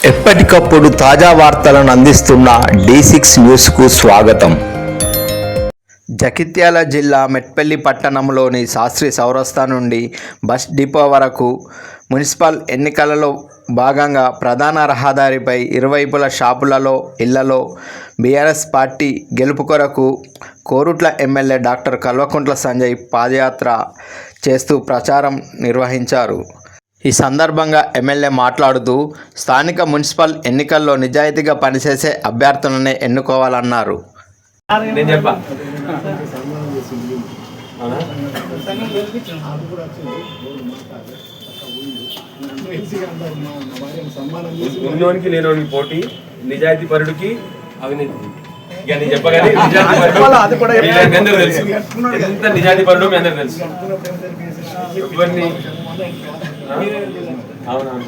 ఎప్పటికప్పుడు తాజా వార్తలను అందిస్తున్న D6 న్యూస్కు స్వాగతం. జగిత్యాల జిల్లా మెట్పల్లి పట్టణంలోని శాస్త్రి చౌరస్తా నుండి బస్ డిపో వరకు మున్సిపల్ ఎన్నికలలో భాగంగా ప్రధాన రహదారిపై ఇరువైపుల షాపులలో, ఇళ్లలో బీఆర్ఎస్ పార్టీ గెలుపు కొరకు కోరుట్ల ఎమ్మెల్యే డాక్టర్ కల్వకుంట్ల సంజయ్ పాదయాత్ర చేస్తూ ప్రచారం నిర్వహించారు. ఈ సందర్భంగా ఎమ్మెల్యే మాట్లాడుతూ స్థానిక మున్సిపల్ ఎన్నికల్లో నిజాయితీగా పనిచేసే అభ్యర్థులనే ఎన్నుకోవాలన్నారు. ఉన్నోనికి లేనోనికి పోటీ, నిజాయితీ పరుడికి అవినీతి. ఎంత నిజాయితీ పరుడు మీ అందరూ తెలుసు. ఇవన్నీ అవునవును.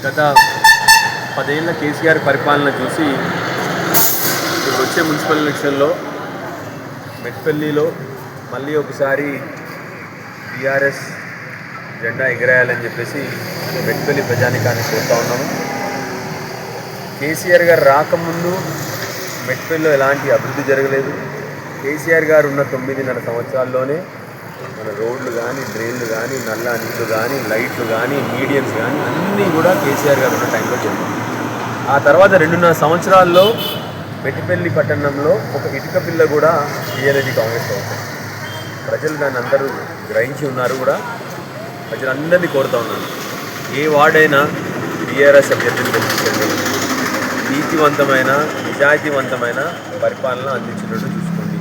గత 10 ఏళ్ల కేసీఆర్ పరిపాలన చూసి ఇప్పుడు వచ్చే మున్సిపల్ ఎలక్షన్లో మెట్పల్లిలో మళ్ళీ ఒకసారి టీఆర్ఎస్ జెండా ఎగరేయాలని చెప్పేసి మెట్పల్లి ప్రజానికాన్ని కోరుతూ ఉన్నాము. కేసీఆర్ గారు రాకముందు మెట్పల్లిలో ఎలాంటి అభివృద్ధి జరగలేదు. కేసీఆర్ గారు ఉన్న 9.5 సంవత్సరాల్లోనే మన రోడ్లు కానీ, డ్రైన్లు కానీ, నల్ల నీళ్లు కానీ, లైట్లు కానీ, మీడియన్స్ కానీ అన్నీ కూడా కేసీఆర్ గారు ఉన్న టైంలో జరిగింది. ఆ తర్వాత 2.5 సంవత్సరాల్లో మెట్పల్లి పట్టణంలో ఒక ఇటుక పిల్ల కూడా టీఆర్ఎస్ కాంగ్రెస్ అవుతుంది. ప్రజలు దాన్ని అందరూ గ్రహించి ఉన్నారు కూడా. ప్రజలందరినీ కోరుతూ ఉన్నారు, ఏ వార్డైనా టీఆర్ఎస్ అభ్యర్థిని గెలిపించండి, నీతివంతమైన నిజాయితీవంతమైన పరిపాలన అందించినట్టు చూసుకోండి,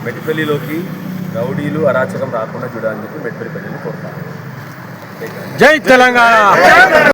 మెట్పల్లిలోకి రౌడీలు అరాచకం రాకుండా చూడాలని చెప్పి మెట్పల్లి ప్రజల్ని కోరుతాను. జై తెలంగాణ.